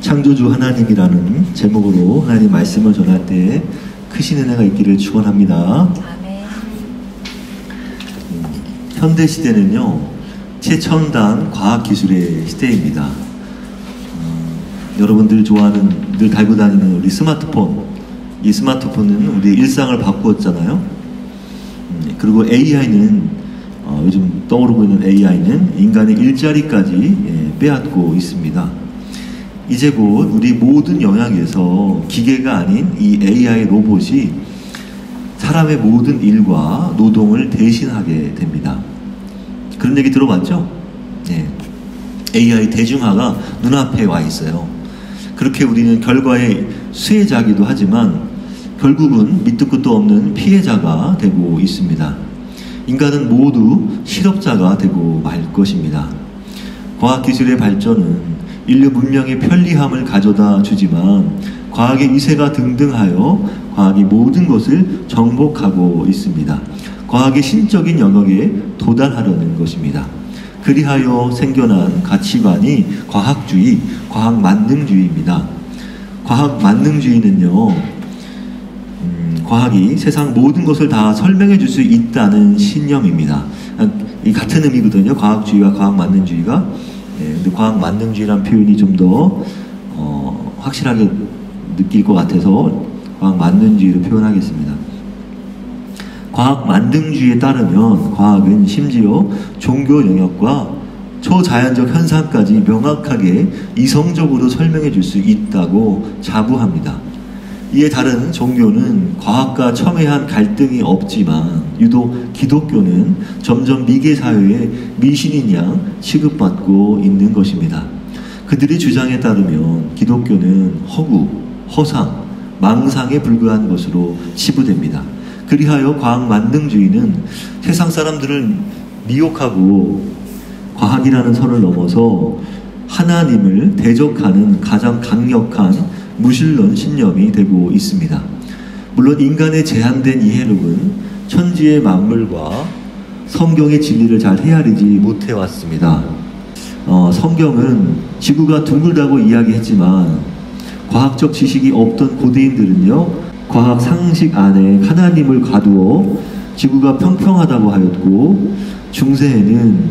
창조주 하나님이라는 제목으로 하나님 말씀을 전할 때 크신 은혜가 있기를 축원합니다. 아멘. 현대 시대는요, 최첨단 과학기술의 시대입니다. 여러분들 좋아하는, 늘 달고 다니는 우리 스마트폰, 이 스마트폰은 우리의 일상을 바꾸었잖아요. 그리고 AI는 요즘 떠오르고 있는 AI는 인간의 일자리까지 빼앗고 있습니다. 이제 곧 우리 모든 영역에서 기계가 아닌 이 AI 로봇이 사람의 모든 일과 노동을 대신하게 됩니다. 그런 얘기 들어봤죠? 네. AI 대중화가 눈앞에 와 있어요. 그렇게 우리는 결과의 수혜자이기도 하지만 결국은 밑도 끝도 없는 피해자가 되고 있습니다. 인간은 모두 실업자가 되고 말 것입니다. 과학기술의 발전은 인류 문명의 편리함을 가져다 주지만 과학의 위세가 등등하여 과학이 모든 것을 정복하고 있습니다. 과학의 신적인 영역에 도달하려는 것입니다. 그리하여 생겨난 가치관이 과학주의, 과학만능주의입니다. 과학만능주의는요, 과학이 세상 모든 것을 다 설명해 줄 수 있다는 신념입니다. 이 같은 의미거든요. 과학주의와 과학만능주의가. 근데 과학만능주의라는 표현이 좀 더 확실하게 느낄 것 같아서 과학만능주의로 표현하겠습니다. 과학만능주의에 따르면 과학은 심지어 종교 영역과 초자연적 현상까지 명확하게 이성적으로 설명해 줄 수 있다고 자부합니다. 이에 다른 종교는 과학과 첨예한 갈등이 없지만 유독 기독교는 점점 미개사회의 미신인 양 취급받고 있는 것입니다. 그들의 주장에 따르면 기독교는 허구, 허상, 망상에 불과한 것으로 치부됩니다. 그리하여 과학만능주의는 세상 사람들을 미혹하고 과학이라는 선을 넘어서 하나님을 대적하는 가장 강력한 무신론 신념이 되고 있습니다. 물론 인간의 제한된 이해력은 천지의 만물과 성경의 진리를 잘 헤아리지 못해왔습니다. 성경은 지구가 둥글다고 이야기했지만 과학적 지식이 없던 고대인들은요, 과학 상식 안에 하나님을 가두어 지구가 평평하다고 하였고, 중세에는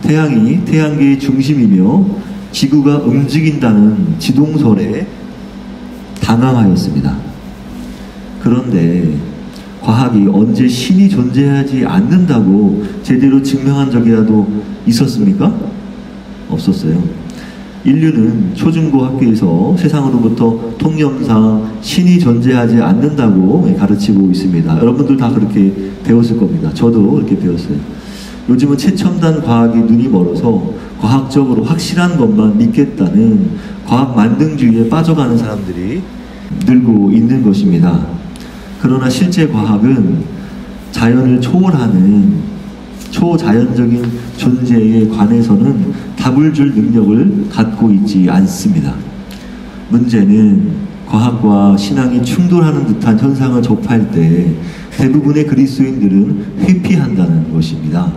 태양이 태양계의 중심이며 지구가 움직인다는 지동설에 당황하였습니다. 그런데 과학이 언제 신이 존재하지 않는다고 제대로 증명한 적이라도 있었습니까? 없었어요. 인류는 초중고 학교에서 세상으로부터 통념상 신이 존재하지 않는다고 가르치고 있습니다. 여러분들 다 그렇게 배웠을 겁니다. 저도 그렇게 배웠어요. 요즘은 최첨단 과학이 눈이 멀어서 과학적으로 확실한 것만 믿겠다는 과학 만능주의에 빠져가는 사람들이 늘고 있는 것입니다. 그러나 실제 과학은 자연을 초월하는 초자연적인 존재에 관해서는 답을 줄 능력을 갖고 있지 않습니다. 문제는 과학과 신앙이 충돌하는 듯한 현상을 접할 때 대부분의 그리스도인들은 회피한다는 것입니다.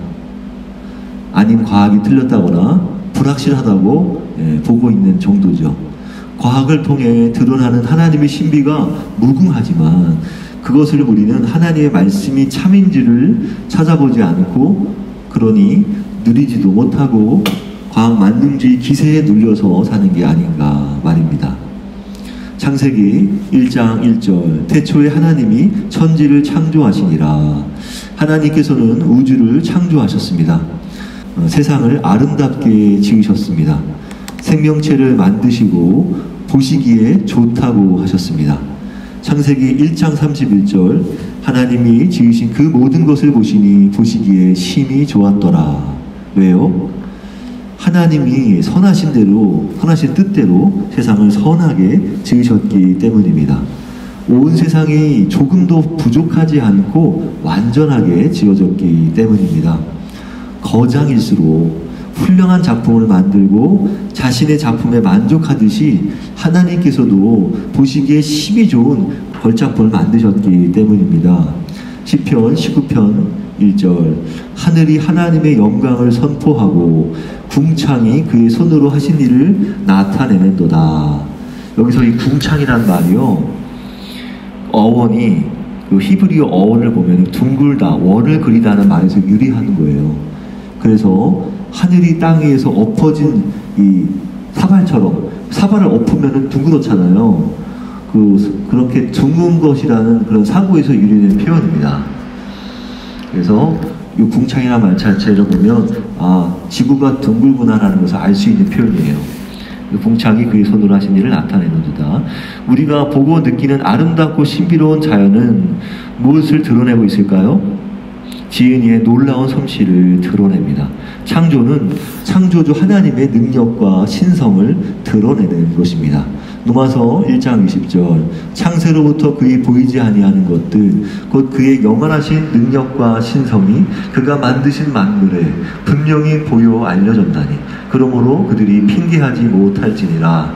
아님 과학이 틀렸다거나 불확실하다고 보고 있는 정도죠. 과학을 통해 드러나는 하나님의 신비가 무궁하지만 그것을 우리는 하나님의 말씀이 참인지를 찾아보지 않고, 그러니 누리지도 못하고 과학 만능주의 기세에 눌려서 사는 게 아닌가 말입니다. 창세기 1장 1절, 태초에 하나님이 천지를 창조하시니라. 하나님께서는 우주를 창조하셨습니다. 세상을 아름답게 지으셨습니다. 생명체를 만드시고 보시기에 좋다고 하셨습니다. 창세기 1장 31절, 하나님이 지으신 그 모든 것을 보시니 보시기에 심히 좋았더라. 왜요? 하나님이 선하신 뜻대로 세상을 선하게 지으셨기 때문입니다. 온 세상이 조금도 부족하지 않고 완전하게 지어졌기 때문입니다. 거장일수록 훌륭한 작품을 만들고 자신의 작품에 만족하듯이 하나님께서도 보시기에 심히 좋은 걸작품을 만드셨기 때문입니다. 시편 19편 1절, 하늘이 하나님의 영광을 선포하고 궁창이 그의 손으로 하신 일을 나타내는도다. 여기서 이 궁창이라는 말이요, 어원이 그 히브리어 어원을 보면 둥글다, 원을 그리다는 말에서 유래하는 거예요. 그래서 하늘이 땅 위에서 엎어진 이 사발처럼, 사발을 엎으면 둥그렇잖아요. 그렇게 둥근 것이라는 그런 사고에서 유래된 표현입니다. 그래서 이 궁창이라는 말 자체를 보면 지구가 둥글구나라는 것을 알 수 있는 표현이에요. 궁창이 그의 손으로 하신 일을 나타내는도다. 우리가 보고 느끼는 아름답고 신비로운 자연은 무엇을 드러내고 있을까요? 지은 이의 놀라운 솜씨를 드러냅니다. 창조는 창조주 하나님의 능력과 신성을 드러내는 것입니다. 로마서 1장 20절, 창세로부터 그의 보이지 아니하는 것들 곧 그의 영원하신 능력과 신성이 그가 만드신 만물에 분명히 보여 알려졌나니 그러므로 그들이 핑계하지 못할지니라.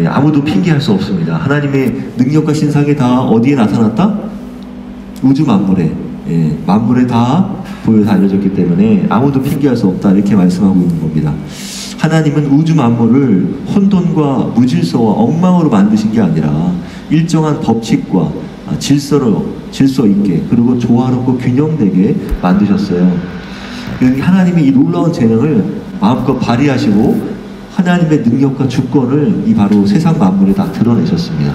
아무도 핑계할 수 없습니다. 하나님의 능력과 신성이 다 어디에 나타났다? 우주 만물에, 만물에 다 보여 알려졌기 때문에 아무도 핑계할 수 없다, 이렇게 말씀하고 있는 겁니다. 하나님은 우주 만물을 혼돈과 무질서와 엉망으로 만드신 게 아니라 일정한 법칙과 질서 있게, 그리고 조화롭고 균형되게 만드셨어요. 하나님이 이 놀라운 재능을 마음껏 발휘하시고 하나님의 능력과 주권을 이 바로 세상 만물에 다 드러내셨습니다.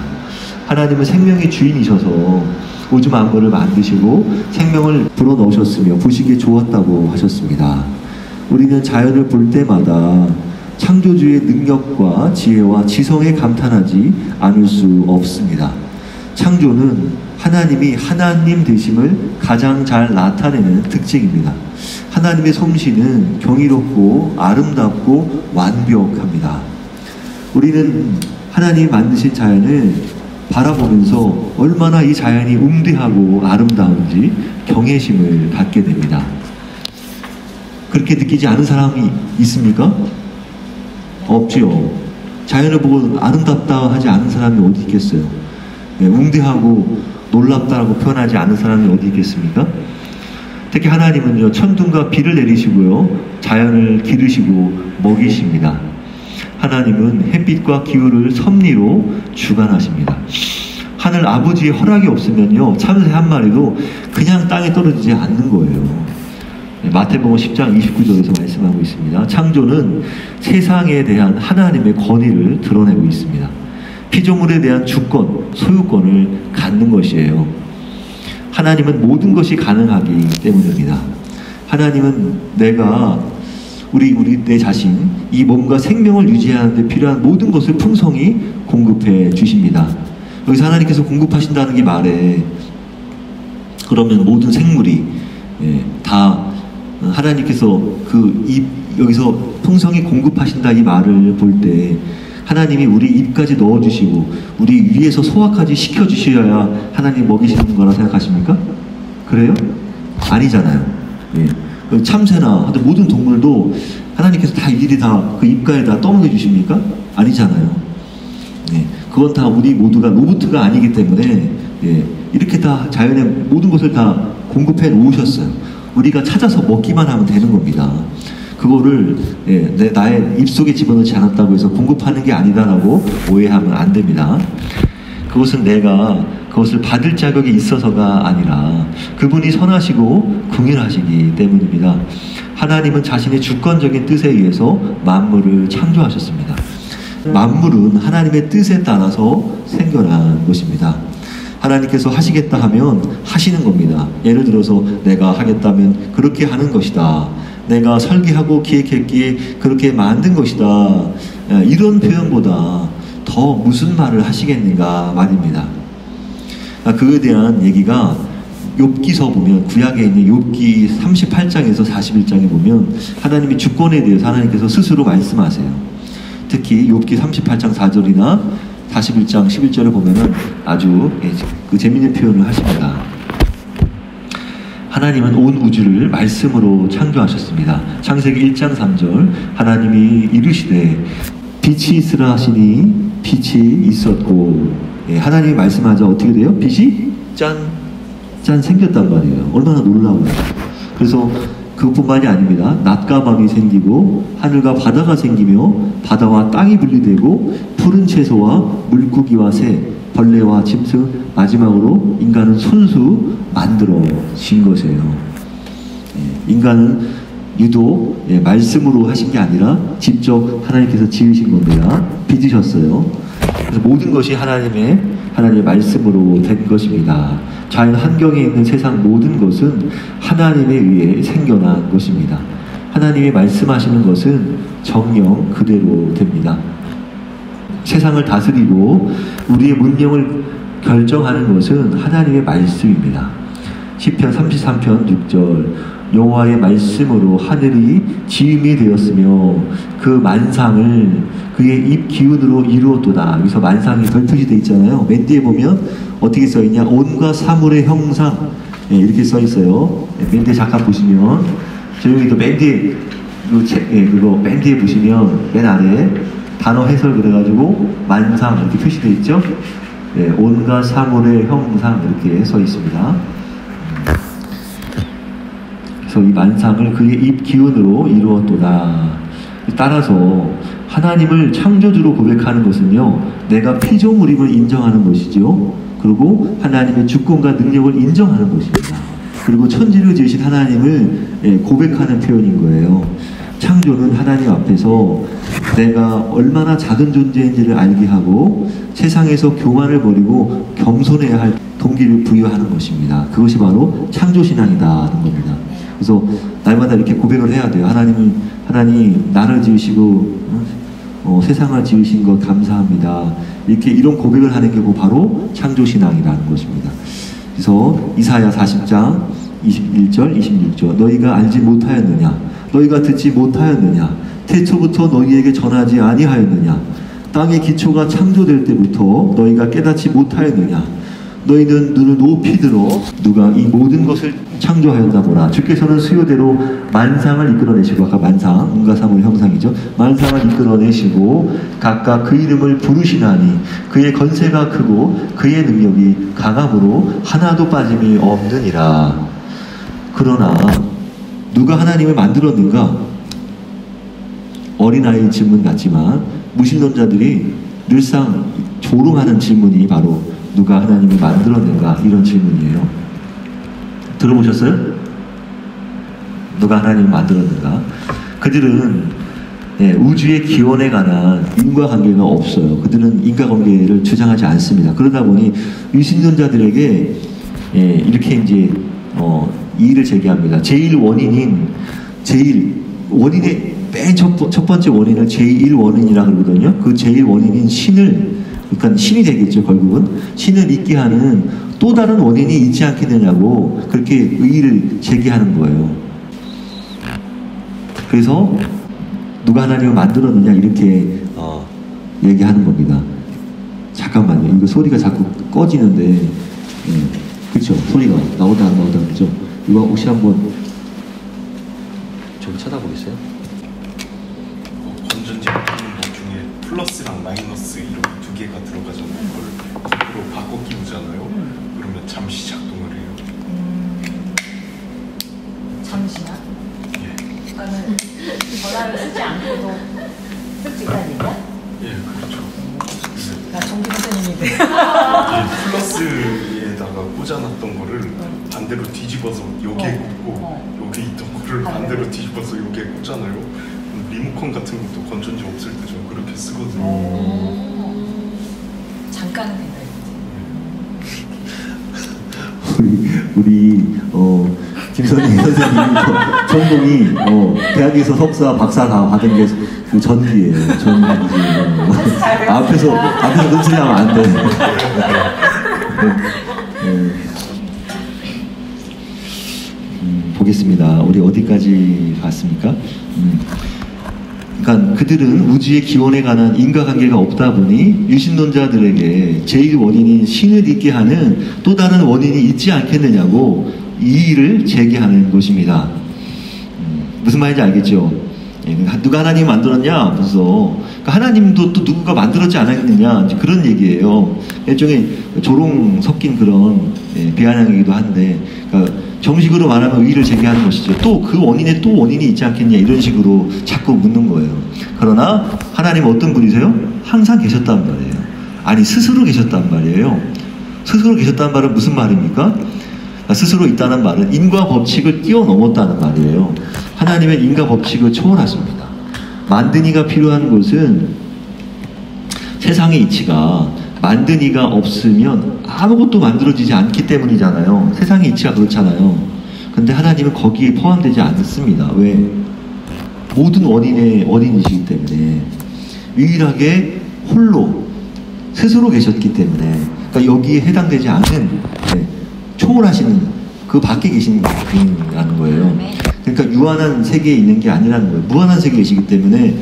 하나님은 생명의 주인이셔서 우주 만물을 만드시고 생명을 불어넣으셨으며 보시기에 좋았다고 하셨습니다. 우리는 자연을 볼 때마다 창조주의 능력과 지혜와 지성에 감탄하지 않을 수 없습니다. 창조는 하나님이 하나님 되심을 가장 잘 나타내는 특징입니다. 하나님의 솜씨는 경이롭고 아름답고 완벽합니다. 우리는 하나님이 만드신 자연을 바라보면서 얼마나 이 자연이 웅대하고 아름다운지 경외심을 갖게 됩니다. 그렇게 느끼지 않은 사람이 있습니까? 없지요. 자연을 보고 아름답다 하지 않은 사람이 어디 있겠어요? 웅대하고 놀랍다라고 표현하지 않은 사람이 어디 있겠습니까? 특히 하나님은요, 천둥과 비를 내리시고요, 자연을 기르시고 먹이십니다. 하나님은 햇빛과 기후를 섭리로 주관하십니다. 하늘 아버지의 허락이 없으면요, 참새 한 마리도 그냥 땅에 떨어지지 않는 거예요. 마태복음 10장 29절에서 말씀하고 있습니다. 창조는 세상에 대한 하나님의 권위를 드러내고 있습니다. 피조물에 대한 주권, 소유권을 갖는 것이에요. 하나님은 모든 것이 가능하기 때문입니다. 하나님은 내 자신, 이 몸과 생명을 유지하는 데 필요한 모든 것을 풍성히 공급해 주십니다. 여기서 하나님께서 공급하신다는 게 말에, 그러면 모든 생물이 다 하나님께서 여기서 풍성히 공급하신다 이 말을 볼 때 하나님이 우리 입까지 넣어주시고 우리 위에서 소화까지 시켜주셔야 하나님 먹이시는 거라 생각하십니까? 그래요? 아니잖아요. 참새나 하여튼 모든 동물도 하나님께서 다 일일이 다 그 입가에 다 떠먹여 주십니까? 아니잖아요. 그건 다 우리 모두가 로봇가 아니기 때문에 이렇게 다 자연의 모든 것을 다 공급해 놓으셨어요. 우리가 찾아서 먹기만 하면 되는 겁니다. 그거를 나의 입속에 집어넣지 않았다고 해서 공급하는 게 아니다라고 오해하면 안 됩니다. 그것은 내가 그것을 받을 자격이 있어서가 아니라 그분이 선하시고 긍휼하시기 때문입니다. 하나님은 자신의 주권적인 뜻에 의해서 만물을 창조하셨습니다. 만물은 하나님의 뜻에 따라서 생겨난 것입니다. 하나님께서 하시겠다 하면 하시는 겁니다. 예를 들어서 내가 하겠다면 그렇게 하는 것이다. 내가 설계하고 기획했기에 그렇게 만든 것이다. 이런 표현보다 더 무슨 말을 하시겠는가 말입니다. 그에 대한 얘기가 욥기서 보면, 구약에 있는 욥기 38장에서 41장에 보면 하나님의 주권에 대해서 하나님께서 스스로 말씀하세요. 특히 욥기 38장 4절이나 41장 11절을 보면은 아주 재미있는 표현을 하십니다. 하나님은 온 우주를 말씀으로 창조하셨습니다. 창세기 1장 3절, 하나님이 이르시되 빛이 있으라 하시니 빛이 있었고, 하나님이 말씀하자 어떻게 돼요? 빛이 짠 생겼단 말이에요. 얼마나 놀라워요. 그래서 그것뿐만이 아닙니다. 낮과 밤이 생기고 하늘과 바다가 생기며 바다와 땅이 분리되고 푸른 채소와 물고기와 새, 벌레와 짐승, 마지막으로 인간은 손수 만들어진 것이에요. 인간은 유독 말씀으로 하신 게 아니라 직접 하나님께서 지으신 겁니다. 빚으셨어요. 그래서 모든 것이 하나님의 말씀으로 된 것입니다. 자연 환경에 있는 세상 모든 것은 하나님에 의해 생겨난 것입니다. 하나님이 말씀하시는 것은 정령 그대로 됩니다. 세상을 다스리고 우리의 문명을 결정하는 것은 하나님의 말씀입니다. 시편 33편 6절 여호와의 말씀으로 하늘이 지음이 되었으며 그 만상을 그의 입 기운으로 이루었도다. 여기서 만상이 별표시 되어 있잖아요. 맨 뒤에 보면 어떻게 써있냐, 온갖 사물의 형상, 이렇게 써있어요. 맨 뒤에 잠깐 보시면 저희도 맨 뒤에 그거 맨 뒤에 보시면 맨 아래 단어 해설 그래가지고 만상 이렇게 표시되어 있죠. 온갖 사물의 형상 이렇게 써 있습니다. 그래서 이 만상을 그의 입 기운으로 이루었도다. 따라서 하나님을 창조주로 고백하는 것은요, 내가 피조물임을 인정하는 것이죠. 그리고 하나님의 주권과 능력을 인정하는 것입니다. 그리고 천지를 지으신 하나님을 고백하는 표현인 거예요. 창조는 하나님 앞에서 내가 얼마나 작은 존재인지를 알게 하고 세상에서 교만을 버리고 겸손해야 할 동기를 부여하는 것입니다. 그것이 바로 창조신앙이라는 겁니다. 그래서 날마다 이렇게 고백을 해야 돼요. 하나님 나를 지으시고 세상을 지으신 것 감사합니다. 이런 고백을 하는 게 바로 창조신앙이라는 것입니다. 그래서 이사야 40장 21절 26절 너희가 알지 못하였느냐, 너희가 듣지 못하였느냐, 태초부터 너희에게 전하지 아니하였느냐, 땅의 기초가 창조될 때부터 너희가 깨닫지 못하였느냐, 너희는 눈을 높이 들어 누가 이 모든 것을 창조하였나 보라. 주께서는 수요대로 만상을 이끌어내시고, 아까 만상, 온갖 사물의 형상이죠. 만상을 이끌어내시고 각각 그 이름을 부르시나니 그의 건세가 크고 그의 능력이 강함으로 하나도 빠짐이 없느니라. 그러나 누가 하나님을 만들었는가? 어린아이의 질문 같지만 무신론자들이 늘상 조롱하는 질문이 바로 누가 하나님을 만들었는가? 이런 질문이에요. 들어보셨어요? 누가 하나님을 만들었는가? 그들은 우주의 기원에 관한 인과관계가 없어요. 그들은 인과관계를 주장하지 않습니다. 그러다 보니 유신론자들에게 이렇게 이제 이의를 제기합니다. 원인의 맨 첫 번째 원인을 제1원인이라 그러거든요. 그 제1원인인 그러니까 신이 되겠죠. 결국은 신을 있게 하는 또 다른 원인이 있지 않겠느냐고 그렇게 의의를 제기하는 거예요. 그래서 누가 하나님을 만들었느냐 이렇게 얘기하는 겁니다. 잠깐만요. 이거 소리가 자꾸 꺼지는데, 그렇죠? 소리가 나오다 안 나오다 그렇죠? 이거 혹시 한번 좀 쳐다보겠어요? 건전지 중에 플러스랑 마이너스 이렇게 두 개가 들어가잖아요. 그걸 밖으로 바꿔 끼우잖아요. 그러면 잠시 작동을 해요. 잠시나? 예. 그러니까는 전화를 쓰지 않고도 쓸 수 있다는 얘기야? 예, 그렇죠. 나 정기 선생님인데. 플러스에다가 꽂아놨던 거를 반대로 뒤집어서 여기에 꽂고 여기 있던 거를 반대로 뒤집어서 여기에 꽂잖아요. 리모컨 같은 것도 건전지 없을 때 좀 그렇게 쓰거든요. 잠깐은 된다. 우리 김선희 선생님 전공이 대학에서 석사, 박사 다 받은 게 그 전기예요. 전기지. 앞에서 눈치하면 안 돼. 보겠습니다. 우리 어디까지 봤습니까? 그러니까 그들은 우주의 기원에 관한 인과관계가 없다 보니 유신론자들에게 제1원인인 신을 있게 하는 또 다른 원인이 있지 않겠느냐고 이의를 제기하는 것입니다. 무슨 말인지 알겠죠? 예, 누가 하나님 만들었냐? 그래서 그러니까 하나님도 또 누구가 만들었지 않았느냐? 이제 그런 얘기예요. 일종의 조롱 섞인 그런 비아냥이기도 한데, 그러니까 정식으로 말하면 의의를 제기하는 것이죠. 또 그 원인에 또 원인이 있지 않겠냐? 이런 식으로 자꾸 묻는 거예요. 그러나 하나님은 어떤 분이세요? 항상 계셨단 말이에요. 아니, 스스로 계셨단 말이에요. 스스로 계셨다는 말은 무슨 말입니까? 스스로 있다는 말은 인과 법칙을 뛰어넘었다는 말이에요. 하나님은 인과 법칙을 초월하십니다. 만든 이가 필요한 것은 세상의 이치가 만든 이가 없으면 아무것도 만들어지지 않기 때문이잖아요. 세상의 이치가 그렇잖아요. 근데 하나님은 거기에 포함되지 않습니다. 왜? 모든 원인의 원인이시기 때문에 유일하게 홀로 스스로 계셨기 때문에, 그러니까 여기에 해당되지 않는 초월하시는 그 밖에 계신 분이라는 거예요. 그러니까 유한한 세계에 있는 게 아니라는 거예요. 무한한 세계에 계시기 때문에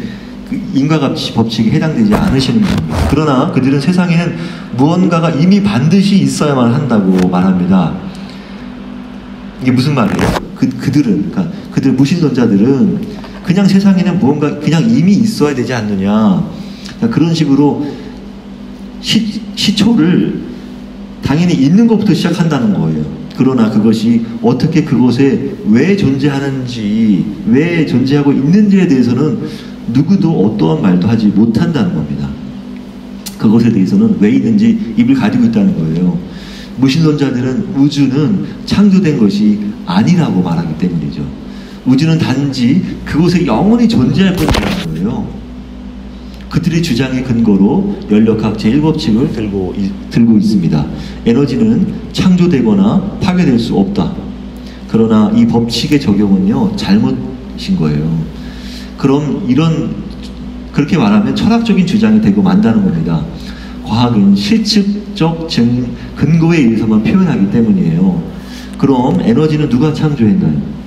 그 인과 법칙에 해당되지 않으시는 분입니다. 그러나 그들은 세상에는 무언가가 이미 반드시 있어야만 한다고 말합니다. 이게 무슨 말이에요? 그러니까 그들 무신론자들은 그냥 세상에는 무언가 그냥 이미 있어야 되지 않느냐, 그러니까 그런 식으로 시초를 당연히 있는 것부터 시작한다는 거예요. 그러나 그것이 어떻게 그곳에 왜 존재하는지, 왜 존재하고 있는지에 대해서는 누구도 어떠한 말도 하지 못한다는 겁니다. 그것에 대해서는 왜 있는지 입을 가지고 있다는 거예요. 무신론자들은 우주는 창조된 것이 아니라고 말하기 때문이죠. 우주는 단지 그곳에 영원히 존재할 뿐이라는 거예요. 그들의 주장의 근거로 연력학 제1법칙을 들고 있습니다. 에너지는 창조되거나 파괴될 수 없다. 그러나 이 법칙의 적용은요, 잘못인 거예요. 그럼 그렇게 말하면 철학적인 주장이 되고 만다는 겁니다. 과학은 실측적 근거에 의해서만 표현하기 때문이에요. 그럼 에너지는 누가 창조했나요?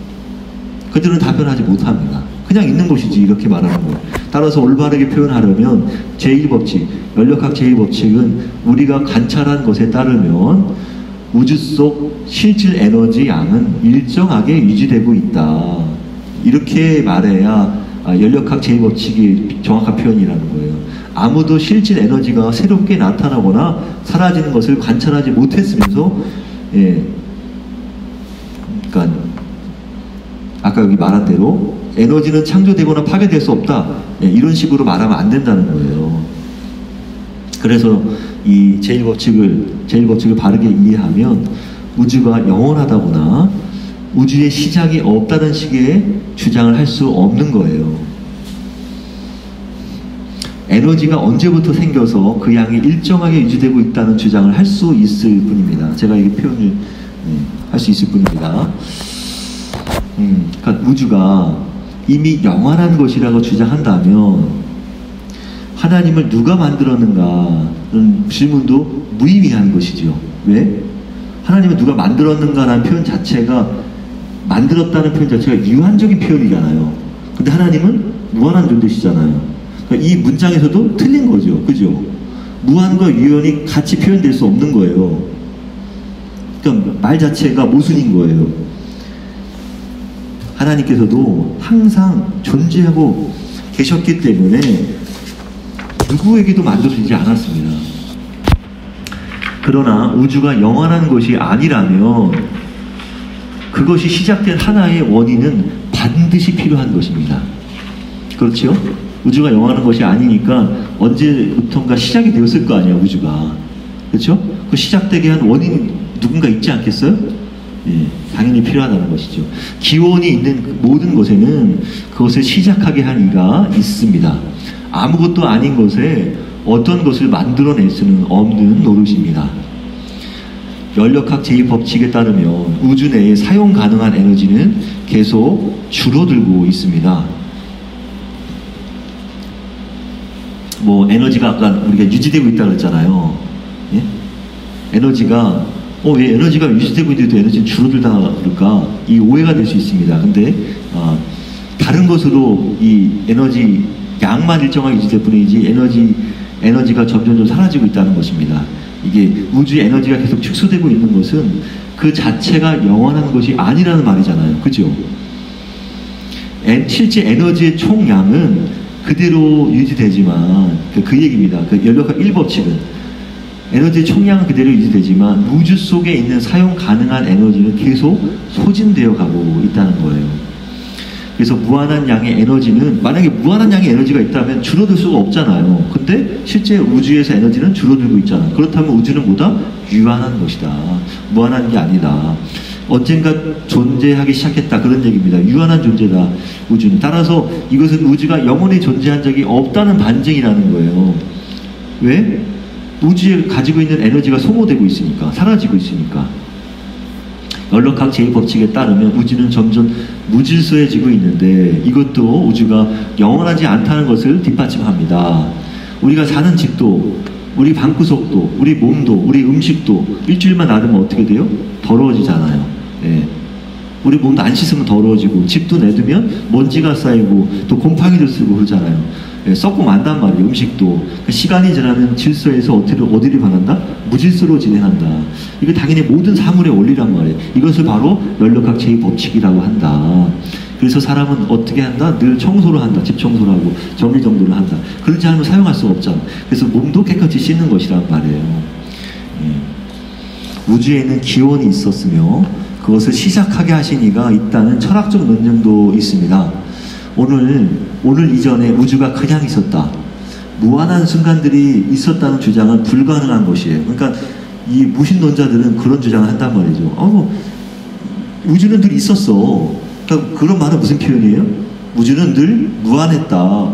그들은 답변하지 못합니다. 그냥 있는 것이지, 이렇게 말하는 거예요. 따라서 올바르게 표현하려면 제1법칙, 연력학 제1법칙은 우리가 관찰한 것에 따르면 우주 속 실질 에너지 양은 일정하게 유지되고 있다. 이렇게 말해야 연력학 제1법칙이 정확한 표현이라는 거예요. 아무도 실질 에너지가 새롭게 나타나거나 사라지는 것을 관찰하지 못했으면서, 그러니까 아까 여기 말한 대로 에너지는 창조되거나 파괴될 수 없다, 이런 식으로 말하면 안 된다는 거예요. 그래서 이 제1법칙을 바르게 이해하면 우주가 영원하다거나 우주의 시작이 없다는 식의 주장을 할 수 없는 거예요. 에너지가 언제부터 생겨서 그 양이 일정하게 유지되고 있다는 주장을 할 수 있을 뿐입니다. 제가 이게 표현을 할 수 있을 뿐입니다. 그러니까 우주가 이미 영원한 것이라고 주장한다면 하나님을 누가 만들었는가는 질문도 무의미한 것이죠. 왜? 하나님을 누가 만들었는가라는 표현 자체가, 만들었다는 표현 자체가 유한적인 표현이잖아요. 근데 하나님은 무한한 존재시잖아요. 그러니까 이 문장에서도 틀린 거죠. 그죠? 무한과 유한이 같이 표현될 수 없는 거예요. 그러니까 말 자체가 모순인 거예요. 하나님께서도 항상 존재하고 계셨기 때문에 누구에게도 만들어지지 않았습니다. 그러나 우주가 영원한 것이 아니라면 그것이 시작된 하나의 원인은 반드시 필요한 것입니다. 그렇죠? 우주가 영원한 것이 아니니까 언제부턴가 시작이 되었을 거 아니야, 우주가. 그렇죠? 그 시작되게 한 원인이 누군가 있지 않겠어요? 당연히 필요하다는 것이죠. 기원이 있는 모든 것에는 그것을 시작하게 한 이가 있습니다. 아무것도 아닌 것에 어떤 것을 만들어낼 수는 없는 노릇입니다. 연력학 제2법칙에 따르면 우주 내에 사용 가능한 에너지는 계속 줄어들고 있습니다. 에너지가 아까 우리가 유지되고 있다고 했잖아요. 예? 에너지가 왜 에너지가 유지되고 있는데도 에너지는 줄어들다 그럴까? 이 오해가 될 수 있습니다. 근데 다른 것으로 이 에너지 양만 일정하게 유지될 뿐이지 에너지가 점점 사라지고 있다는 것입니다. 이게 우주의 에너지가 계속 축소되고 있는 것은 그 자체가 영원한 것이 아니라는 말이잖아요. 그죠? 실제 에너지의 총량은 그대로 유지되지만 그 얘기입니다. 그 연력학 1법칙은 에너지의 총량은 그대로 유지되지만 우주 속에 있는 사용 가능한 에너지는 계속 소진되어 가고 있다는 거예요. 그래서 무한한 양의 에너지는, 만약에 무한한 양의 에너지가 있다면 줄어들 수가 없잖아요. 근데 실제 우주에서 에너지는 줄어들고 있잖아요. 그렇다면 우주는 뭐다? 유한한 것이다. 무한한 게 아니다. 언젠가 존재하기 시작했다, 그런 얘기입니다. 유한한 존재다, 우주는. 따라서 이것은 우주가 영원히 존재한 적이 없다는 반증이라는 거예요. 왜? 우주에 가지고 있는 에너지가 소모되고 있으니까, 사라지고 있으니까. 연력학 제2법칙에 따르면 우주는 점점 무질서해지고 있는데 이것도 우주가 영원하지 않다는 것을 뒷받침합니다. 우리가 사는 집도, 우리 방구석도, 우리 몸도, 우리 음식도 일주일만 놔두면 어떻게 돼요? 더러워지잖아요. 예. 우리 몸도 안 씻으면 더러워지고, 집도 내두면 먼지가 쌓이고 또 곰팡이도 쓰고 그러잖아요. 예, 썩고 만단 말이에요. 음식도. 시간이 지나면 질서에서 어디를 변한다? 무질서로 진행한다. 이거 당연히 모든 사물의 원리란 말이에요. 이것을 바로 연력학 제2법칙이라고 한다. 그래서 사람은 어떻게 한다? 늘 청소를 한다. 집 청소를 하고 정리정돈을 한다. 그렇지 않으면 사용할 수가 없잖아. 그래서 몸도 깨끗이 씻는 것이란 말이에요. 예. 우주에는 기원이 있었으며 그것을 시작하게 하신 이가 있다는 철학적 논증도 있습니다. 오늘 이전에 우주가 그냥 있었다, 무한한 순간들이 있었다는 주장은 불가능한 것이에요. 그러니까 이 무신론자들은 그런 주장을 한단 말이죠. 우주는 늘 있었어. 그러니까 그런 말은 무슨 표현이에요? 우주는 늘 무한했다.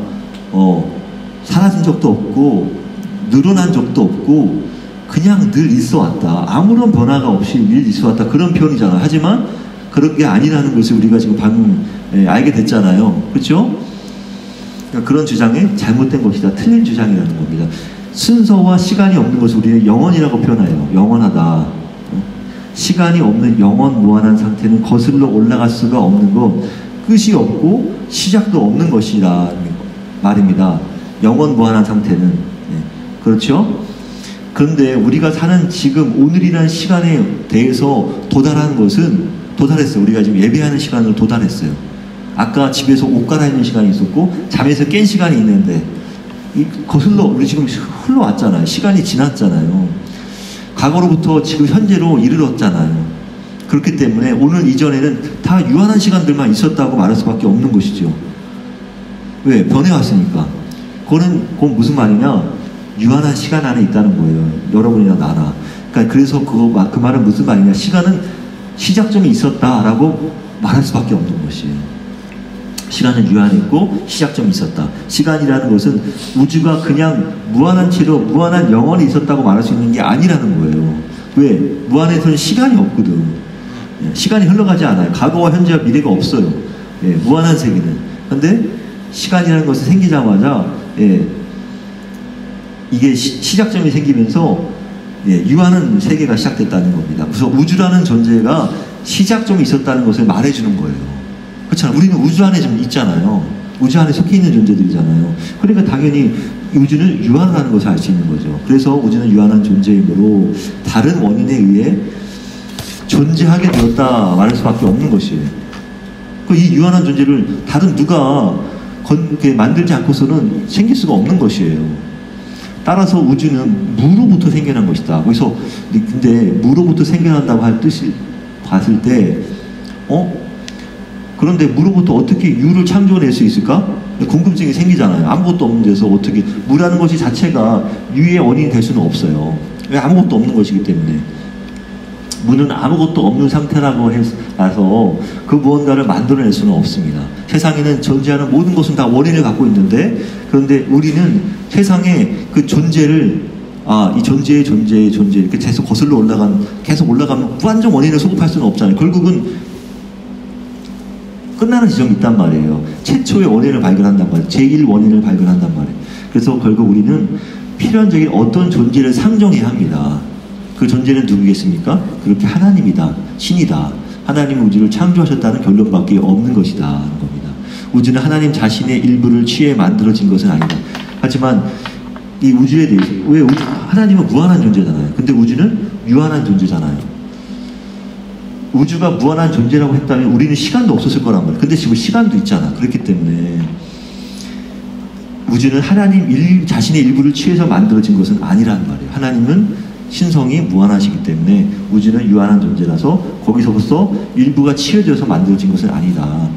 사라진 적도 없고 늘어난 적도 없고 그냥 늘 있어 왔다. 아무런 변화가 없이 늘 있어 왔다. 그런 표현이잖아요. 하지만 그런 게 아니라는 것을 우리가 지금 방금 알게 됐잖아요. 그렇죠? 그러니까 그런 주장이 잘못된 것이다. 틀린 주장이라는 겁니다. 순서와 시간이 없는 것을 우리는 영원이라고 표현해요. 영원하다. 시간이 없는 영원 무한한 상태는 거슬러 올라갈 수가 없는 것, 끝이 없고 시작도 없는 것이라는 말입니다. 영원 무한한 상태는. 그렇죠? 그런데 우리가 사는 지금 오늘이라는 시간에 대해서 도달했어요. 우리가 지금 예배하는 시간으로 도달했어요. 아까 집에서 옷 갈아입는 시간이 있었고 잠에서 깬 시간이 있는데 우리 지금 흘러왔잖아요. 시간이 지났잖아요. 과거로부터 지금 현재로 이르렀잖아요. 그렇기 때문에 오늘 이전에는 다 유한한 시간들만 있었다고 말할 수밖에 없는 것이죠. 왜? 변해왔으니까. 그건 무슨 말이냐? 유한한 시간 안에 있다는 거예요. 여러분이나 나나. 그러니까 그래서 그 말은 무슨 말이냐? 시간은 시작점이 있었다라고 말할 수밖에 없는 것이에요. 시간은 유한했고 시작점이 있었다. 시간이라는 것은 우주가 그냥 무한한 채로 무한한 영원히 있었다고 말할 수 있는 게 아니라는 거예요. 왜? 무한에서는 시간이 없거든. 시간이 흘러가지 않아요. 과거와 현재와 미래가 없어요. 무한한 세계는. 그런데 시간이라는 것이 생기자마자 이게 시작점이 생기면서 유한한 세계가 시작됐다는 겁니다. 그래서 우주라는 존재가 시작점이 있었다는 것을 말해주는 거예요. 그렇잖아요. 우리는 우주 안에 좀 있잖아요. 우주 안에 속해 있는 존재들이잖아요. 그러니까 당연히 우주는 유한하다는 것을 알 수 있는 거죠. 그래서 우주는 유한한 존재이므로 다른 원인에 의해 존재하게 되었다 말할 수밖에 없는 것이에요. 이 유한한 존재를 다른 누가 만들지 않고서는 생길 수가 없는 것이에요. 따라서 우주는 무로부터 생겨난 것이다. 그래서 근데 무로부터 생겨난다고 할 뜻을 봤을 때 그런데 무로부터 어떻게 유를 창조해낼 수 있을까? 궁금증이 생기잖아요. 아무것도 없는 데서 어떻게 무라는 것이 자체가 유의 원인이 될 수는 없어요. 왜? 아무것도 없는 것이기 때문에. 무는 아무것도 없는 상태라고 해서 그 무언가를 만들어낼 수는 없습니다. 세상에는 존재하는 모든 것은 다 원인을 갖고 있는데, 그런데 우리는 세상에 그 존재를 이 존재 이렇게 계속 거슬러 계속 올라가면 무한정 원인을 소급할 수는 없잖아요. 결국은 끝나는 지점이 있단 말이에요. 최초의 원인을 발견한단 말이에요. 제1 원인을 발견한단 말이에요. 그래서 결국 우리는 필연적인 어떤 존재를 상정해야 합니다. 그 존재는 누구겠습니까? 그렇게 하나님이다. 신이다. 하나님은 우주를 창조하셨다는 결론밖에 없는 것이다 하는 겁니다. 우주는 하나님 자신의 일부를 취해 만들어진 것은 아니다. 하지만 이 우주에 대해서 하나님은 무한한 존재잖아요. 근데 우주는 유한한 존재잖아요. 우주가 무한한 존재라고 했다면 우리는 시간도 없었을 거란 말이에요. 근데 지금 시간도 있잖아. 그렇기 때문에 우주는 하나님 자신의 일부를 취해서 만들어진 것은 아니란 말이에요. 하나님은 신성이 무한하시기 때문에 우주는 유한한 존재라서 거기서부터 일부가 취해져서 만들어진 것은 아니다.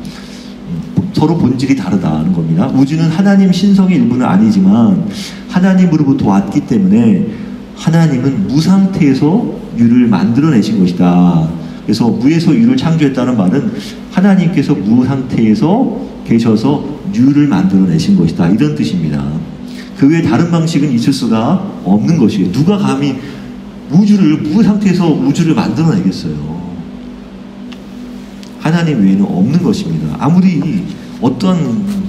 서로 본질이 다르다는 겁니다. 우주는 하나님 신성의 일부는 아니지만 하나님으로부터 왔기 때문에 하나님은 무상태에서 유를 만들어내신 것이다. 그래서 무에서 유를 창조했다는 말은 하나님께서 무상태에서 계셔서 유를 만들어내신 것이다. 이런 뜻입니다. 그 외에 다른 방식은 있을 수가 없는 것이에요. 누가 감히 무상태에서 우주를 만들어내겠어요. 하나님 외에는 없는 것입니다. 아무리 어떤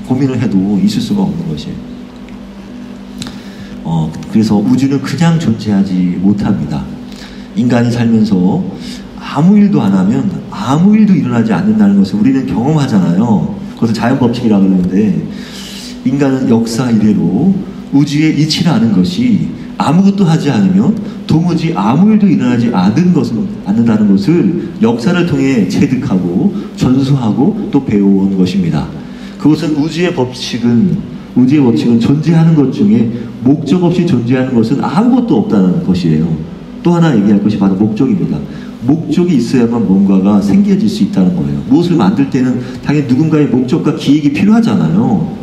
고민을 해도 있을 수가 없는 것이에요. 그래서 우주는 그냥 존재하지 못합니다. 인간이 살면서 아무 일도 안 하면 아무 일도 일어나지 않는다는 것을 우리는 경험하잖아요. 그것을 자연법칙이라고 그러는데 인간은 역사 이래로 우주에 이치를 않은 것이 아무것도 하지 않으면 도무지 아무 일도 일어나지 않는다는 것을 역사를 통해 체득하고 전수하고 또 배워온 것입니다. 그것은 우주의 법칙은 존재하는 것 중에 목적 없이 존재하는 것은 아무것도 없다는 것이에요. 또 하나 얘기할 것이 바로 목적입니다. 목적이 있어야만 뭔가가 생겨질 수 있다는 거예요. 무엇을 만들 때는 당연히 누군가의 목적과 기획이 필요하잖아요.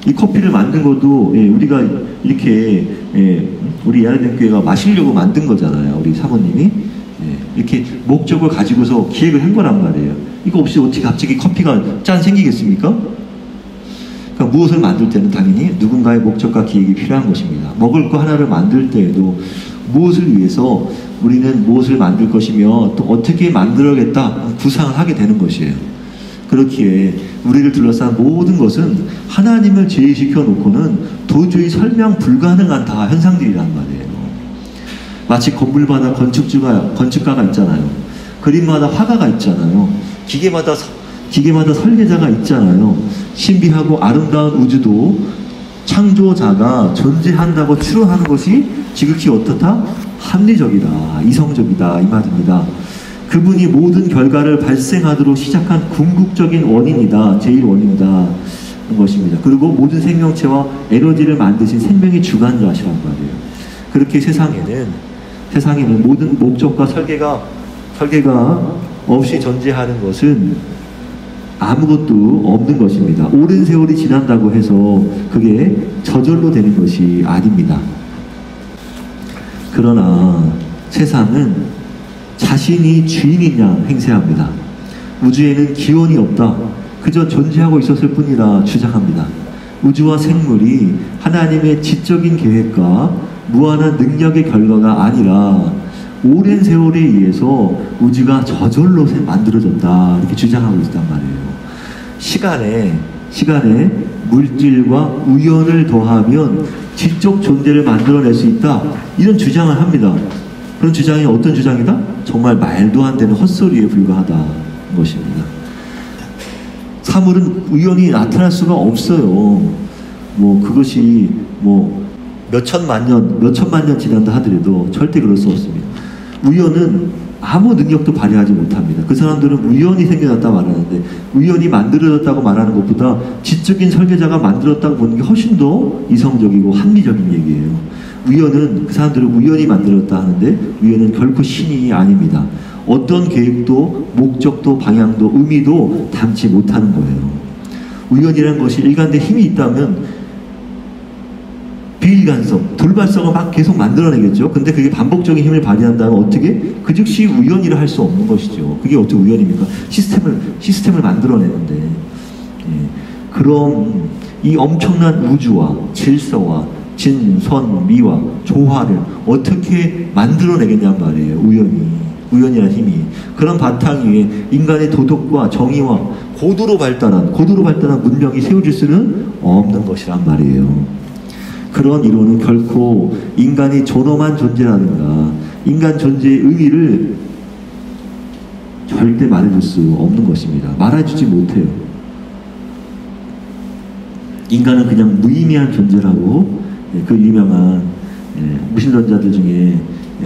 이 커피를 만든 것도 우리가 이렇게 우리 야외대교회가 마시려고 만든 거잖아요. 우리 사모님이 이렇게 목적을 가지고서 기획을 한 거란 말이에요. 이거 없이 어떻게 갑자기 커피가 짠 생기겠습니까? 그러니까 무엇을 만들 때는 당연히 누군가의 목적과 기획이 필요한 것입니다. 먹을 거 하나를 만들 때에도 무엇을 위해서 우리는 무엇을 만들 것이며 또 어떻게 만들어야겠다 구상을 하게 되는 것이에요. 그렇기에 우리를 둘러싼 모든 것은 하나님을 제외시켜 놓고는 도저히 설명 불가능한 다 현상들이란 말이에요. 마치 건물마다 건축가가 있잖아요. 그림마다 화가가 있잖아요. 기계마다 설계자가 있잖아요. 신비하고 아름다운 우주도 창조자가 존재한다고 추론하는 것이 지극히 어떻다? 합리적이다, 이성적이다 이 말입니다. 그분이 모든 결과를 발생하도록 시작한 궁극적인 원인이다, 제일 원인이다 하는 것입니다. 그리고 모든 생명체와 에너지를 만드신 생명의 주관자시란 말이에요. 그렇게 세상에는 모든 목적과 설계가 없이 존재하는 것은 아무것도 없는 것입니다. 오랜 세월이 지난다고 해서 그게 저절로 되는 것이 아닙니다. 그러나 세상은 자신이 주인인 양 행세합니다. 우주에는 기원이 없다. 그저 존재하고 있었을 뿐이라 주장합니다. 우주와 생물이 하나님의 지적인 계획과 무한한 능력의 결과가 아니라 오랜 세월에 의해서 우주가 저절로 만들어졌다 이렇게 주장하고 있단 말이에요. 시간에 물질과 우연을 더하면 지적 존재를 만들어낼 수 있다 이런 주장을 합니다. 그런 주장이 어떤 주장이다? 정말 말도 안 되는 헛소리에 불과하다는 것입니다. 사물은 우연히 나타날 수가 없어요. 그것이 몇천만 년 지난다 하더라도 절대 그럴 수 없습니다. 우연은 아무 능력도 발휘하지 못합니다. 그 사람들은 우연히 생겨났다 말하는데 우연히 만들어졌다고 말하는 것보다 지적인 설계자가 만들었다고 보는 게 훨씬 더 이성적이고 합리적인 얘기예요. 그 사람들은 우연히 만들었다 하는데 우연은 결코 신이 아닙니다. 어떤 계획도 목적도 방향도 의미도 담지 못하는 거예요. 우연이라는 것이 일관된 힘이 있다면 비일관성, 돌발성을 막 계속 만들어내겠죠. 근데 그게 반복적인 힘을 발휘한다면 어떻게? 그 즉시 우연이라 할 수 없는 것이죠. 그게 어떻게 우연입니까? 시스템을 만들어내는데. 그럼 이 엄청난 우주와 질서와 진, 선, 미와 조화를 어떻게 만들어내겠냔 말이에요. 우연이라는 힘이. 그런 바탕 위에 인간의 도덕과 정의와 고도로 발달한 문명이 세워질 수는 없는 것이란 말이에요. 그런 이론은 결코 인간이 존엄한 존재라든가 인간 존재의 의미를 절대 말해줄 수 없는 것입니다. 말해주지 못해요. 인간은 그냥 무의미한 존재라고 그 유명한 무신론자들 중에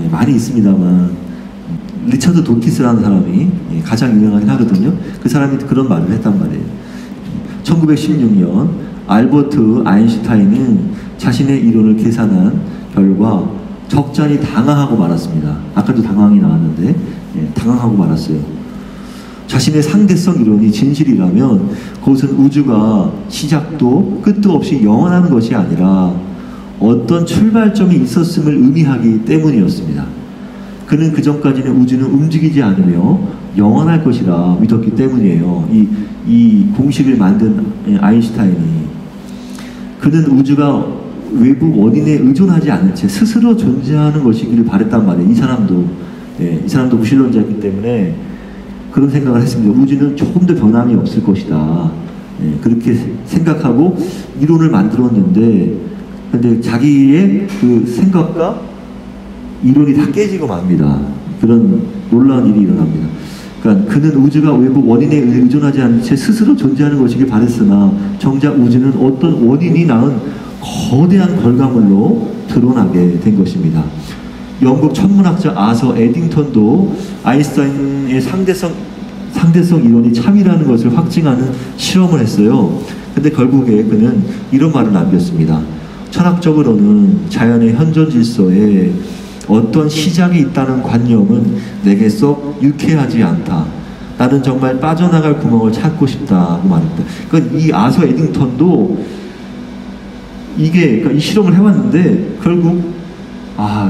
많이 있습니다만 리처드 도키스라는 사람이 가장 유명하긴 하거든요. 그 사람이 그런 말을 했단 말이에요. 1916년 알버트 아인슈타인은 자신의 이론을 계산한 결과 적잖이 당황하고 말았습니다. 아까도 당황이 나왔는데 당황하고 말았어요. 자신의 상대성 이론이 진실이라면 그것은 우주가 시작도 끝도 없이 영원한 것이 아니라 어떤 출발점이 있었음을 의미하기 때문이었습니다. 그는 그 전까지는 우주는 움직이지 않으며 영원할 것이라 믿었기 때문이에요. 이 공식을 만든 아인슈타인이. 그는 우주가 외부 원인에 의존하지 않은 채 스스로 존재하는 것이기를 바랬단 말이에요. 이 사람도 무신론자였기 때문에 그런 생각을 했습니다. 우주는 조금 더 변함이 없을 것이다. 그렇게 생각하고 이론을 만들었는데, 근데 자기의 그 생각과 이론이 다 깨지고 맙니다. 그런 놀라운 일이 일어납니다. 그러니까 그는 우주가 외부 원인에 의존하지 않은 채 스스로 존재하는 것이길 바랬으나 정작 우주는 어떤 원인이 낳은 거대한 결과물로 드러나게 된 것입니다. 영국 천문학자 아서 에딩턴도 아인슈타인의 상대성 이론이 참이라는 것을 확증하는 실험을 했어요. 근데 결국에 그는 이런 말을 남겼습니다. 철학적으로는 자연의 현존 질서에 어떤 시작이 있다는 관념은 내게 썩 유쾌하지 않다. 나는 정말 빠져나갈 구멍을 찾고 싶다고 말했다. 그러니까 이 아서 에딩턴도 그러니까 이 실험을 해왔는데 결국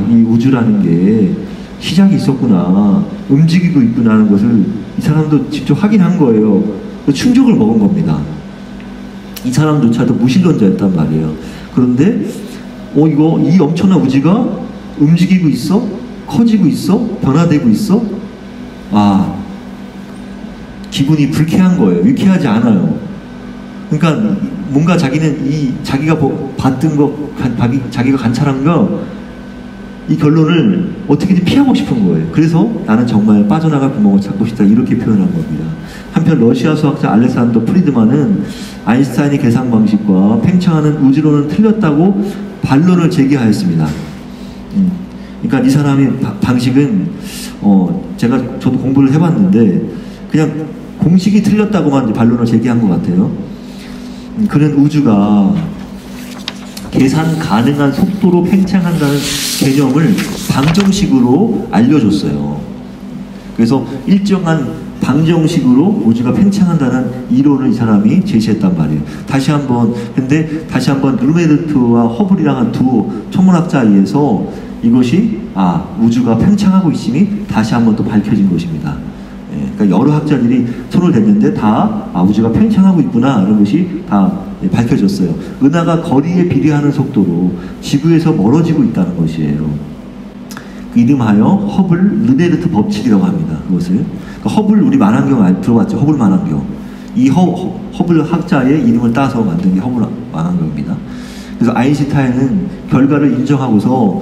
이 우주라는 게 시작이 있었구나, 움직이고 있구나 하는 것을 이 사람도 직접 확인한 거예요. 충격을 먹은 겁니다. 이 사람조차도 무신론자였단 말이에요. 그런데 이 엄청난 우주가 움직이고 있어? 커지고 있어? 변화되고 있어? 기분이 불쾌한 거예요. 유쾌하지 않아요. 그러니까 뭔가 자기는 자기가 봤던 거, 자기가 관찰한 거, 이 결론을 어떻게든 피하고 싶은 거예요. 그래서 나는 정말 빠져나갈 구멍을 찾고 싶다, 이렇게 표현한 겁니다. 한편 러시아 수학자 알렉산더 프리드만은 아인슈타인의 계산 방식과 팽창하는 우주론은 틀렸다고 반론을 제기하였습니다. 그러니까 이 사람의 방식은 저도 공부를 해봤는데 그냥 공식이 틀렸다고만 반론을 제기한 것 같아요. 그는 우주가 계산 가능한 속도로 팽창한다는 개념을 방정식으로 알려줬어요. 그래서 일정한 방정식으로 우주가 팽창한다는 이론을 이 사람이 제시했단 말이에요. 다시 한번 르메르트와 허블이랑 한 두 천문학자에 의해서 이것이 우주가 팽창하고 있음이 다시 한번 또 밝혀진 것입니다. 그러니까 여러 학자들이 손을 댔는데 다 우주가 팽창하고 있구나, 이런 것이 다 밝혀졌어요. 은하가 거리에 비례하는 속도로 지구에서 멀어지고 있다는 것이에요. 이름하여 허블 르네르트 법칙이라고 합니다. 그것을. 그러니까 허블, 우리 만환경 들어봤죠? 허블 만환경. 이 허블 학자의 이름을 따서 만든 게 허블 만환경입니다. 그래서 아인슈타인은 결과를 인정하고서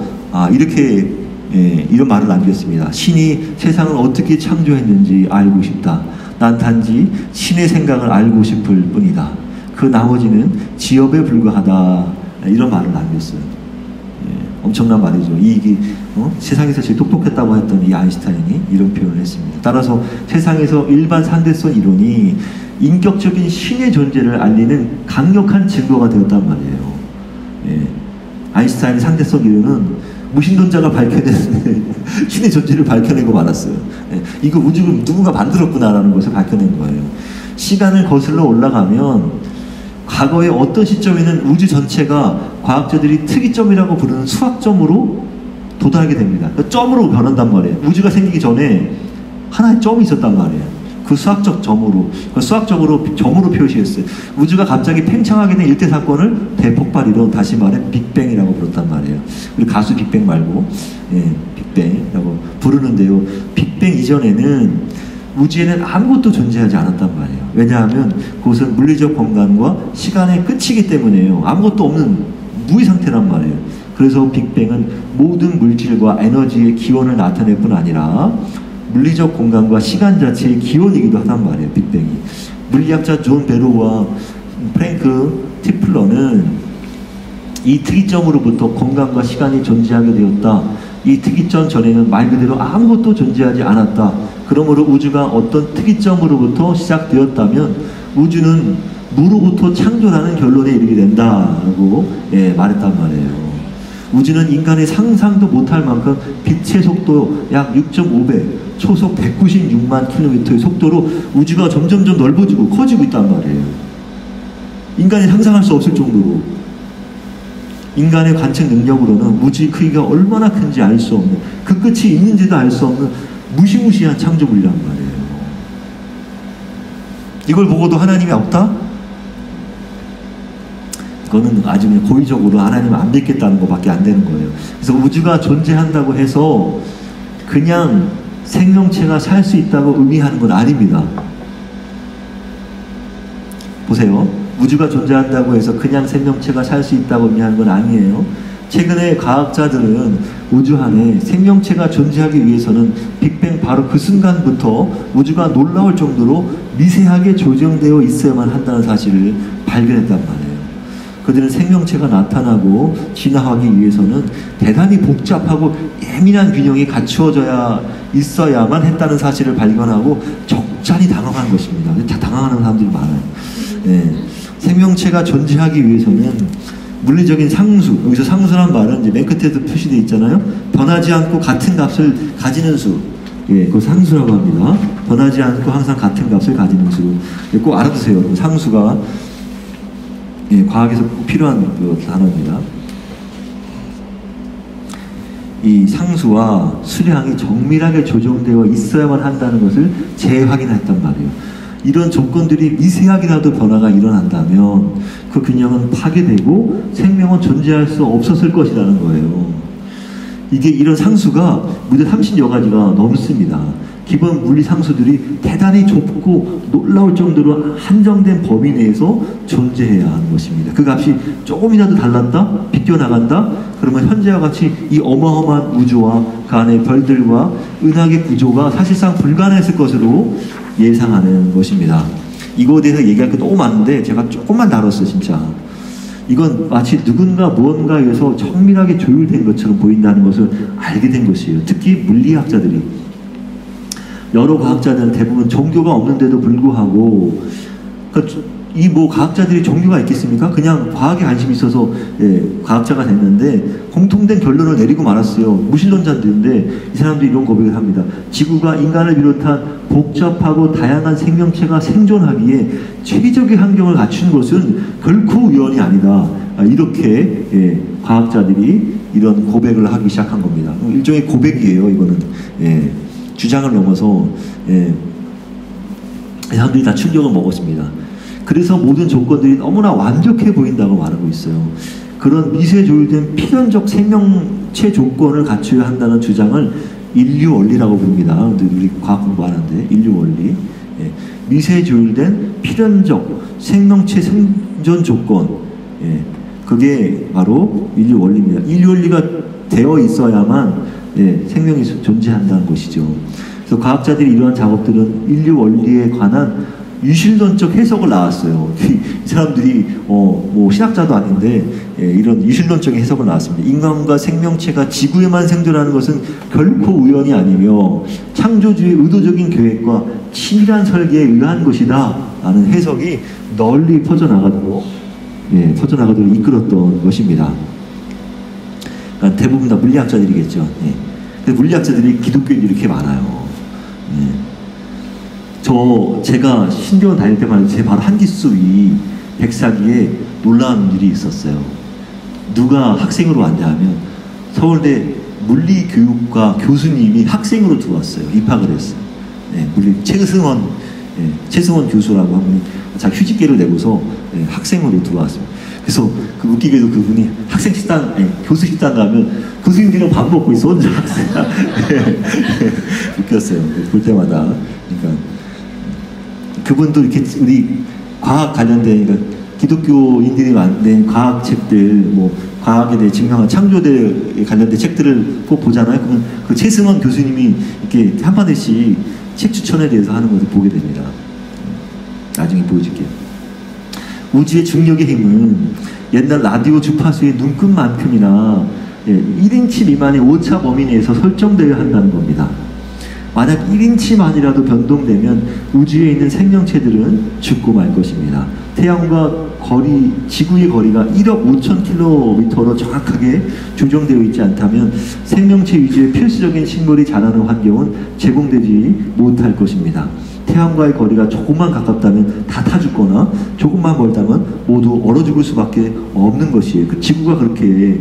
이런 말을 남겼습니다. 신이 세상을 어떻게 창조했는지 알고 싶다. 난 단지 신의 생각을 알고 싶을 뿐이다. 그 나머지는 지엽에 불과하다. 이런 말을 남겼어요. 엄청난 말이죠. 세상에서 제일 똑똑했다고 했던 이 아인슈타인이 이런 표현을 했습니다. 따라서 세상에서 일반 상대성 이론이 인격적인 신의 존재를 알리는 강력한 증거가 되었단 말이에요. 아인슈타인의 상대성 이론은 무신론자가 밝혀낸 신의 존재를 밝혀내고 말았어요. 이거 우주를 누군가 만들었구나라는 것을 밝혀낸 거예요. 시간을 거슬러 올라가면 과거의 어떤 시점에는 우주 전체가 과학자들이 특이점이라고 부르는 수학점으로 도달하게 됩니다. 그러니까 점으로 변한단 말이에요. 우주가 생기기 전에 하나의 점이 있었단 말이에요. 그 수학적 점으로, 수학적으로 점으로 표시했어요. 우주가 갑자기 팽창하게 된 일대 사건을 대폭발이로, 다시 말해 빅뱅이라고 부른단 말이에요. 우리 가수 빅뱅 말고 빅뱅이라고 부르는데요. 빅뱅 이전에는 우주에는 아무것도 존재하지 않았단 말이에요. 왜냐하면 그것은 물리적 공간과 시간의 끝이기 때문에요. 아무것도 없는 무의 상태란 말이에요. 그래서 빅뱅은 모든 물질과 에너지의 기원을 나타낼 뿐 아니라 물리적 공간과 시간 자체의 기원이기도 하단 말이에요. 빅뱅이. 물리학자 존 베로와 프랭크 티플러는 이 특이점으로부터 공간과 시간이 존재하게 되었다, 이 특이점 전에는 말 그대로 아무것도 존재하지 않았다. 그러므로 우주가 어떤 특이점으로부터 시작되었다면 우주는 무로부터 창조라는 결론에 이르게 된다라고 말했단 말이에요. 우주는 인간의 상상도 못할 만큼 빛의 속도 약 6.5배, 초속 196만 킬로미터의 속도로 우주가 점점점 넓어지고 커지고 있단 말이에요. 인간이 상상할 수 없을 정도로. 인간의 관측 능력으로는 우주의 크기가 얼마나 큰지 알 수 없는, 그 끝이 있는지도 알 수 없는 무시무시한 창조물이란 말이에요. 이걸 보고도 하나님이 없다? 그거는 아주 그냥 고의적으로 하나님을 안 믿겠다는 것밖에 안 되는 거예요. 그래서 우주가 존재한다고 해서 그냥 생명체가 살 수 있다고 의미하는 건 아닙니다. 보세요. 우주가 존재한다고 해서 그냥 생명체가 살 수 있다고 의미하는 건 아니에요. 최근에 과학자들은 우주 안에 생명체가 존재하기 위해서는 빅뱅 바로 그 순간부터 우주가 놀라울 정도로 미세하게 조정되어 있어야만 한다는 사실을 발견했단 말이에요. 그들은 생명체가 나타나고 진화하기 위해서는 대단히 복잡하고 예민한 균형이 갖추어져야 있어야만 했다는 사실을 발견하고 적잖이 당황한 것입니다. 다 당황하는 사람들이 많아요. 생명체가 존재하기 위해서는 물리적인 상수, 여기서 상수란 말은 이제 맨 끝에도 표시되어 있잖아요. 변하지 않고 같은 값을 가지는 수, 그거 상수라고 합니다. 변하지 않고 항상 같은 값을 가지는 수. 꼭 알아두세요. 상수가 과학에서 꼭 필요한 그 단어입니다. 이 상수와 수량이 정밀하게 조정되어 있어야만 한다는 것을 재확인했단 말이에요. 이런 조건들이 미세하게라도 변화가 일어난다면 그 균형은 파괴되고 생명은 존재할 수 없었을 것이라는 거예요. 이게 이런 상수가 무려 30여 가지가 넘습니다. 기본 물리 상수들이 대단히 좁고 놀라울 정도로 한정된 범위 내에서 존재해야 하는 것입니다. 그 값이 조금이라도 달랐다? 비껴나간다? 그러면 현재와 같이 이 어마어마한 우주와 그 안에 별들과 은하계 구조가 사실상 불가능했을 것으로 예상하는 것입니다. 이거에 대해서 얘기할 게 너무 많은데 제가 조금만 다뤘어요, 진짜. 이건 마치 누군가 무언가에 의해서 정밀하게 조율된 것처럼 보인다는 것을 알게 된 것이에요. 특히 물리학자들이. 여러 과학자들은 대부분 종교가 없는데도 불구하고, 이 뭐 과학자들이 종교가 있겠습니까? 그냥 과학에 관심이 있어서 과학자가 됐는데 공통된 결론을 내리고 말았어요. 무신론자들인데 이 사람들이 이런 고백을 합니다. 지구가 인간을 비롯한 복잡하고 다양한 생명체가 생존하기에 최적의 환경을 갖춘 것은 결코 우연이 아니다. 이렇게 과학자들이 이런 고백을 하기 시작한 겁니다. 일종의 고백이에요. 이거는 주장을 넘어서 사람들이 다 충격을 먹었습니다. 그래서 모든 조건들이 너무나 완벽해 보인다고 말하고 있어요. 그런 미세 조율된 필연적 생명체 조건을 갖춰야 한다는 주장을 인류 원리라고 부릅니다. 우리 과학 공부하는데 인류 원리. 미세 조율된 필연적 생명체 생존 조건. 그게 바로 인류 원리입니다. 인류 원리가 되어 있어야만 생명이 존재한다는 것이죠. 그래서 과학자들이 이러한 작업들은 인류 원리에 관한 유실론적 해석을 나왔어요. 이 사람들이 뭐 신학자도 아닌데 이런 유실론적인 해석을 나왔습니다. 인간과 생명체가 지구에만 생존하는 것은 결코 우연이 아니며 창조주의 의도적인 계획과 치밀한 설계에 의한 것이다 라는 해석이 널리 퍼져나가도록 이끌었던 것입니다. 그러니까 대부분 다 물리학자들이겠죠. 근데 물리학자들이 기독교인들이 이렇게 많아요. 제가 신대원 다닐 때만 제 바로 한기수 위 백사기에 놀라운 일이 있었어요. 누가 학생으로 왔냐 하면 서울대 물리교육과 교수님이 학생으로 들어왔어요. 입학을 했어요. 최승원 교수라고 한 분이 자기 휴직계를 내고서 학생으로 들어왔습니다. 그래서 그 웃기게도 그분이 학생 식당, 교수 식당 가면 교수님들이랑 밥 먹고 있어, 혼자 학생. 웃겼어요. 볼 때마다. 그러니까 그분도 이렇게 우리 과학 관련된, 그러니까 기독교인들이 만든 과학책들, 뭐 과학에 대해 증명한 창조대에 관련된 책들을 꼭 보잖아요. 그러면 그 최승원 교수님이 이렇게 한마디씩 책 추천에 대해서 하는 것을 보게 됩니다. 나중에 보여줄게요. 우주의 중력의 힘은 옛날 라디오 주파수의 눈끝만큼이나 1인치 미만의 오차 범위 내에서 설정되어야 한다는 겁니다. 만약 1인치만이라도 변동되면 우주에 있는 생명체들은 죽고 말 것입니다. 태양과 지구의 거리가 1억 5천 킬로미터로 정확하게 조정되어 있지 않다면 생명체 유지에 필수적인 식물이 자라는 환경은 제공되지 못할 것입니다. 태양과의 거리가 조금만 가깝다면 다 타 죽거나 조금만 멀다면 모두 얼어 죽을 수밖에 없는 것이에요. 지구가 그렇게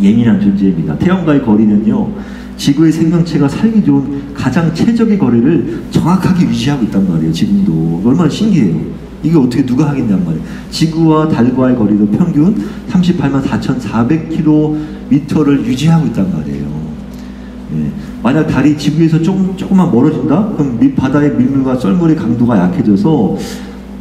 예민한 존재입니다. 태양과의 거리는요, 지구의 생명체가 살기 좋은 가장 최적의 거리를 정확하게 유지하고 있단 말이에요. 지금도. 얼마나 신기해요. 이게 어떻게 누가 하겠냔 말이에요. 지구와 달과의 거리도 평균 38만 4,400km를 유지하고 있단 말이에요. 만약 달이 지구에서 조금만 멀어진다? 그럼 바다의 밀물과 썰물의 강도가 약해져서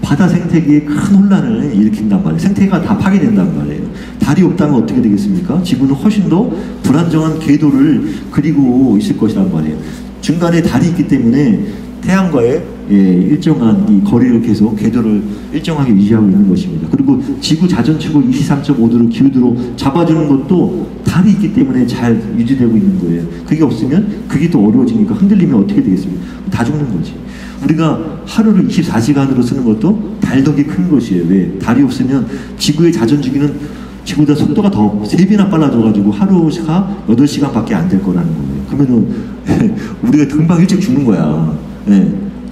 바다 생태계에 큰 혼란을 일으킨단 말이에요. 생태계가 다 파괴된단 말이에요. 달이 없다면 어떻게 되겠습니까? 지구는 훨씬 더 불안정한 궤도를 그리고 있을 것이란 말이에요. 중간에 달이 있기 때문에 태양과의 일정한 이 거리를 계속 궤도를 일정하게 유지하고 있는 것입니다. 그리고 지구 자전축을 23.5도로 기울도로 잡아주는 것도 달이 있기 때문에 잘 유지되고 있는 거예요. 그게 없으면 그게 또 어려워지니까 흔들리면 어떻게 되겠습니까? 다 죽는 거지. 우리가 하루를 24시간으로 쓰는 것도 달 덕이 큰 것이에요. 왜? 달이 없으면 지구의 자전주기는 지구보다 속도가 더 3배나 빨라져가지고 하루가 8시간밖에 안 될 거라는 거예요. 그러면은 우리가 금방 일찍 죽는 거야.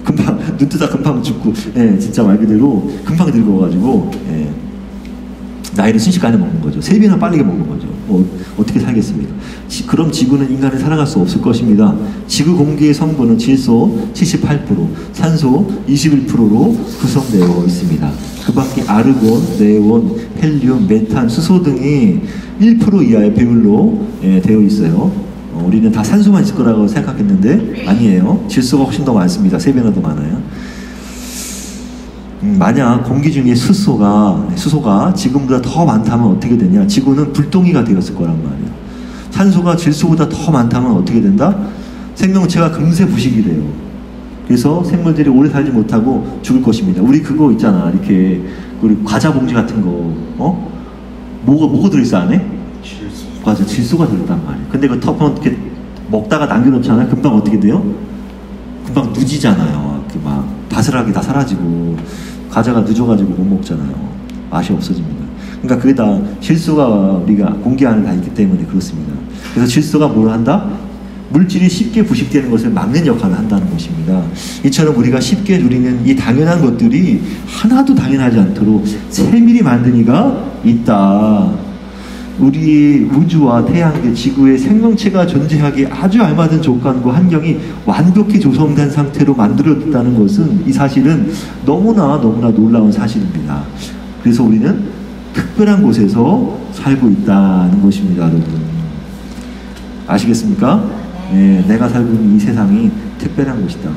금방 눈 뜨다 금방 죽고, 진짜 말 그대로 금방 늙어가지고 나이를 순식간에 먹는 거죠. 3배나 빠르게 먹는 거죠. 어떻게 살겠습니까? 그럼 지구는 인간을 살아갈 수 없을 것입니다. 지구 공기의 성분은 질소 78%, 산소 21%로 구성되어 있습니다. 그 밖에 아르곤, 네온, 헬륨, 메탄, 수소 등이 1% 이하의 비율로 되어 있어요. 우리는 다 산소만 있을 거라고 생각했는데 아니에요. 질소가 훨씬 더 많습니다. 3배나 더 많아요. 만약 공기 중에 수소가 지금보다 더 많다면 어떻게 되냐? 지구는 불똥이가 되었을 거란 말이에요. 산소가 질소보다 더 많다면 어떻게 된다? 생명체가 금세 부식이 돼요. 그래서 생물들이 오래 살지 못하고 죽을 것입니다. 우리 그거 있잖아. 이렇게 우리 과자 봉지 같은 거, 뭐가 들어있어 안에? 질소. 맞아, 질소가 들었단 말이에요. 근데 그 터프는 이렇게 먹다가 남겨놓잖아요. 금방 어떻게 돼요? 금방 누지잖아요. 막 바스락이 다 사라지고 과자가 늦어가지고 못 먹잖아요. 맛이 없어집니다. 그러니까 그게 다 질소가 우리가 공기 안에 다 있기 때문에 그렇습니다. 그래서 질소가 뭘 한다? 물질이 쉽게 부식되는 것을 막는 역할을 한다는 것입니다. 이처럼 우리가 쉽게 누리는 이 당연한 것들이 하나도 당연하지 않도록 세밀히 만든 이가 있다. 우리 우주와 태양계, 지구의 생명체가 존재하기에 아주 알맞은 조건과 환경이 완벽히 조성된 상태로 만들어졌다는 것은, 이 사실은 너무나 놀라운 사실입니다. 그래서 우리는 특별한 곳에서 살고 있다는 것입니다, 여러분. 아시겠습니까? 내가 살고 있는 이 세상이 특별한 곳이다.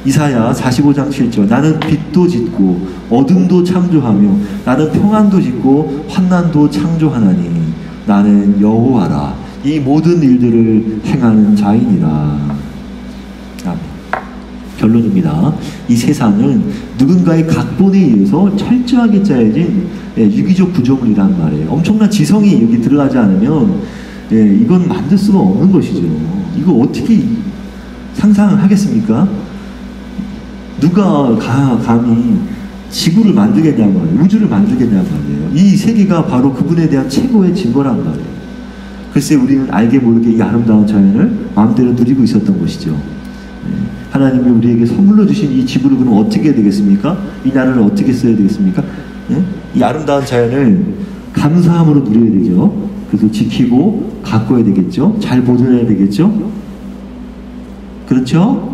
이사야 45장 7절, 나는 빛도 짓고 어둠도 창조하며 나는 평안도 짓고 환난도 창조하나니 나는 여호와라. 이 모든 일들을 행하는 자이니라. 아멘. 결론입니다. 이 세상은 누군가의 각본에 의해서 철저하게 짜여진 유기적 구조물이란 말이에요. 엄청난 지성이 여기 들어가지 않으면 이건 만들 수가 없는 것이죠. 이거 어떻게 상상을 하겠습니까? 누가 감히 지구를 만들겠냐 말이에요. 우주를 만들겠냐 말이에요. 이 세계가 바로 그분에 대한 최고의 증거란 말이에요. 글쎄 우리는 알게 모르게 이 아름다운 자연을 마음대로 누리고 있었던 것이죠. 하나님이 우리에게 선물로 주신 이 지구를 그럼 어떻게 해야 되겠습니까? 이 나라를 어떻게 써야 되겠습니까? 이 아름다운 자연을 감사함으로 누려야 되죠. 그래서 지키고 가꿔야 되겠죠. 잘 보존해야 되겠죠. 그렇죠?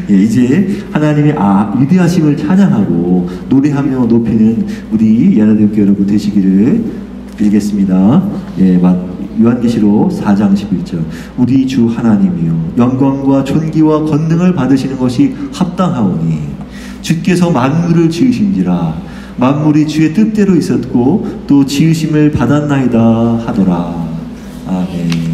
이제 하나님의 위대하심을 찬양하고 노래하며 높이는 우리 예나대교회 여러분 되시기를 빌겠습니다. 요한계시록 4장 11절, 우리 주 하나님이여 영광과 존귀와 권능을 받으시는 것이 합당하오니 주께서 만물을 지으신지라 만물이 주의 뜻대로 있었고 또 지으심을 받았나이다 하더라. 아멘.